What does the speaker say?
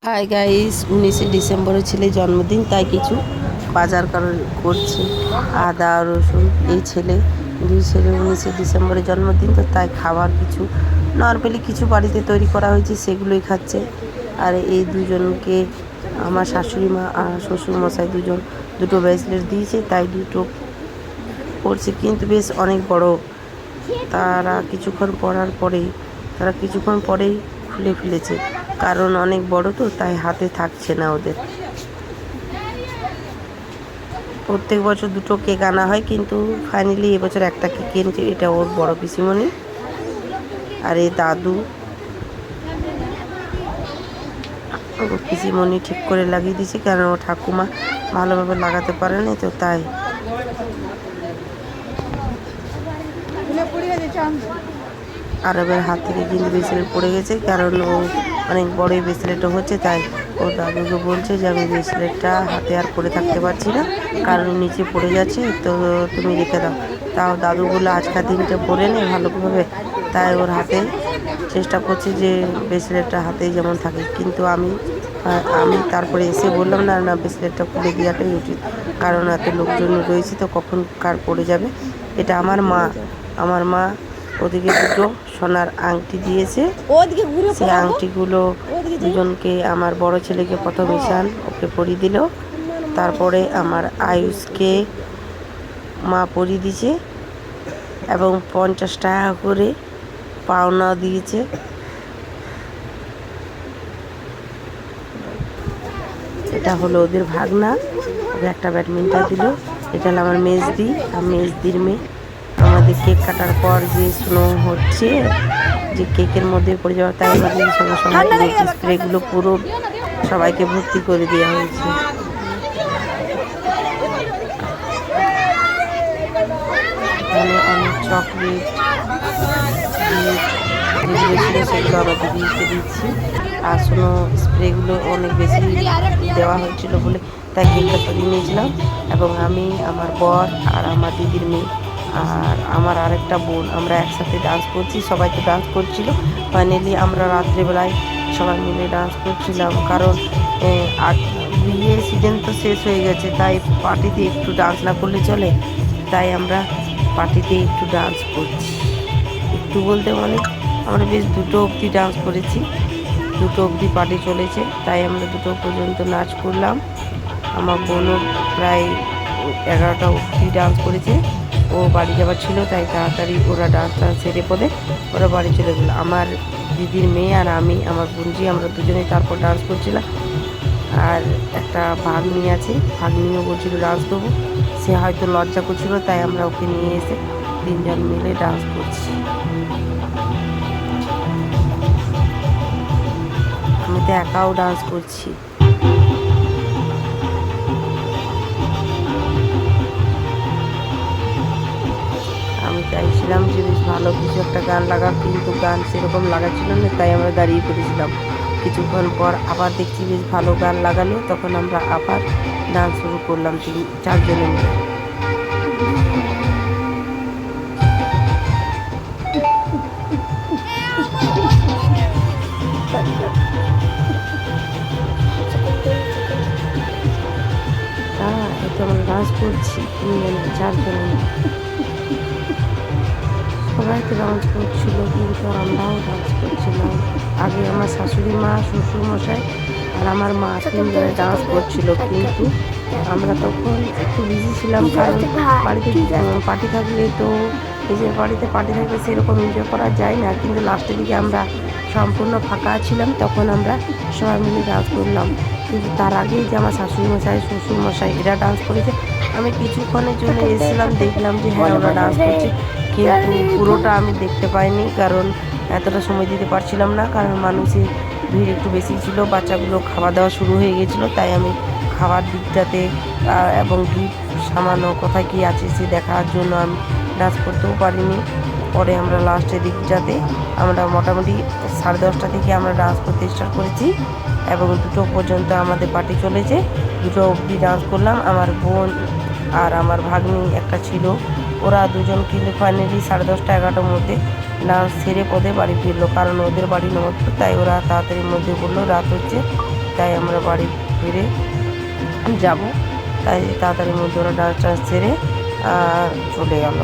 Hi guys, 19শে ডিসেম্বরে ছেলের জন্মদিন, তাই কিছু বাজার করছে। আদা রসুন, এই দুই ছেলে 19শে ডিসেম্বরে জন্মদিন, তো তাই খাবার কিছু নর্মালি কিছু বাড়িতে তৈরি করা হয়েছে, সেগুলোই খাচ্ছে। আর এই দুজনকে আমার শাশুড়ি মা আর শ্বশুরমশাই দুটো ব্রেসলেট দিয়েছে, তাই দুটো পড়ছে, কিন্তু বেশ অনেক বড়। তারা কিছুক্ষণ পরেই খুলে ফেলেছে, কারণ অনেক বড় তো, তাই হাতে থাকছে না ওদের। প্রত্যেক বছর দুটো কেক আনা হয়, কিন্তু ফাইনালি এবছর একটা কেক কিনছে, এটা ওর বড় পিসিমণি। আর এই দাদু ওর পিসিমণি ঠিক করে লাগিয়ে দিয়েছে, কারণ ও ঠাকুমা ভালোভাবে লাগাতে পারেনি, তো তাই। আরবের হাত থেকে কিন্তু ব্রেসলেট পড়ে গেছে, কারণ ও অনেক বড় ব্রেসলেটও হচ্ছে, তাই ও দাদুকে বলছে যে আমি ব্রেসলেটটা হাতে আর পরে থাকতে পারছি না, কারণ নিচে পড়ে যাচ্ছে, তো তুমি রেখে দাও। তাও দাদু বললো আজকের দিনটা পরে নে ভালোভাবে, তাই ওর হাতে চেষ্টা করছে যে ব্রেসলেটটা হাতেই যেমন থাকে। কিন্তু আমি তারপরে এসে বললাম না না, ব্রেসলেটটা খুলে দেওয়াটাই উচিত, কারণ এত লোকজন রয়েছে, তো কখন কার পড়ে যাবে। এটা আমার মা ওদিকে দুটো সোনার আংটি দিয়েছে। সেই আংটিগুলো দুজনকে, আমার বড় ছেলেকে প্রথম ঈশান ওকে পরিয়ে দিল, তারপরে আমার আয়ুষকে মা পরিয়ে দিয়েছে, এবং 50 টাকা করে পাওনা দিয়েছে। এটা হলো ওদের ভাগনা, ওকে একটা ব্যাডমিন্টন দিল। এটা হলো আমার মেজদি আর মেজদির মেয়ে। আমাদের কেক কাটার পর যে স্নো হচ্ছে, যে কেকের মধ্যে পড়ে যাওয়ার, তাই আমাদের সঙ্গে সঙ্গে স্প্রেগুলো পুরো সবাইকে ভর্তি করে দেওয়া হয়েছে। এখানে অনেক চকলেট যেগুলো ছিল সেগুলো আবার দিদিকে দিচ্ছি। আর স্নো স্প্রেগুলো অনেক বেশি দেওয়া হয়েছিল বলে তাই কেকটা সরিয়ে নিয়েছিলাম, এবং আমি, আমার বর আর আমার দিদির মেয়ে আর আমার আরেকটা বোন, আমরা একসাথে ডান্স করছি। সবাই তো ডান্স করছিল, ফাইনালি আমরা রাত্রেবেলায় সবাই মিলে ডান্স করছিলাম, কারণ বিয়ে সিজন তো শেষ হয়ে গেছে, তাই পার্টিতে একটু ডান্স না করলে চলে, তাই আমরা পার্টিতে একটু ডান্স করছি। একটু বলতে মানে আমরা বেশ 2টো অবধি ডান্স করেছি, 2টো অবধি পার্টি চলেছে, তাই আমরা 2টো পর্যন্ত নাচ করলাম। আমার বোনও প্রায় 11টা অবধি ডান্স করেছে। ও বাড়ি যাওয়ার ছিল, তাই তাড়াতাড়ি ওরা ডান্সটা সেরে পড়ে ওরা বাড়ি চলে গেলো। আমার দিদির মেয়ে আর আমি, আমার বোনজি, আমরা দুজনেই তারপর ডান্স করছিলাম। আর একটা ভাগ্নি আছে, ভাগ্নিও বলছিল ডান্স করবো, সে হয়তো লজ্জা করছিল, তাই আমরা ওকে নিয়ে এসে 3জন মিলে ডান্স করছি। আমি তো একাও ডান্স করছি। আমি চাইছিলাম যে বেশ ভালো কিছু একটা গান লাগা, কিন্তু গান সেরকম লাগাচ্ছিল না, তাই আমরা দাঁড়িয়ে পড়েছিলাম। কিছুক্ষণ পর আবার দেখছি বেশ ভালো গান লাগালো, তখন আমরা আবার ডান্স শুরু করলাম 4জনে মিলে। এটা আমরা ডান্স করছি 4জনে মিলে। সবাই তো ডান্স করছিল, কিন্তু আমরাও ডান্স করছিলাম। আগে আমার শাশুড়ি মা, শ্বশুরমশাই আর আমার মা 3জনে ডান্স করছিল, কিন্তু আমরা তখন একটু বিজি ছিলাম, কারণ বাড়িতে পার্টি থাকলে তো, নিজের বাড়িতে পার্টি থাকলে সেরকম এনজয় করা যায় না, কিন্তু লাস্টের দিকে আমরা সম্পূর্ণ ফাঁকা ছিলাম, তখন আমরা সবাই মিলে ডান্স করলাম। কিন্তু তার আগেই যে আমার শাশুড়িমশাই, শ্বশুরমশাই এরা ডান্স করেছে, আমি কিছুক্ষণের জন্য এসেছিলাম, দেখলাম যে হ্যাঁ ওরা ডান্স করছে, কিন্তু পুরোটা আমি দেখতে পাইনি, কারণ এতটা সময় দিতে পারছিলাম না, কারণ মানুষের ভিড় একটু বেশি ছিল, বাচ্চাগুলো খাওয়া দাওয়া শুরু হয়ে গেছিলো, তাই আমি খাবার দিকটাতে এবং গিফট সামান্য কোথায় কী আছে সে দেখার জন্য আমি ডান্স করতেও পারিনি। পরে আমরা লাস্টের দিকটাতে আমরা মোটামুটি 10:30টা থেকে আমরা ডান্স করতে স্টার্ট করেছি, এবং 2টো পর্যন্ত আমাদের পার্টি চলেছে। 2টো অবধি ডান্স করলাম। আমার বোন আর আমার ভাগ্নি একটা ছিল, ওরা দুজন কিন্তু ফাইনালি 10:30 11টার মধ্যে ডান্স সেরে পদে বাড়ি ফিরলো, কারণ ওদের বাড়ি নমস্কার, তাই ওরা তাড়াতাড়ির মধ্যে বললো রাত হচ্ছে, তাই আমরা বাড়ি ফিরে যাব, তাই তাড়াতাড়ির মধ্যে ওরা ডান্স টান্স সেরে চলে গেল।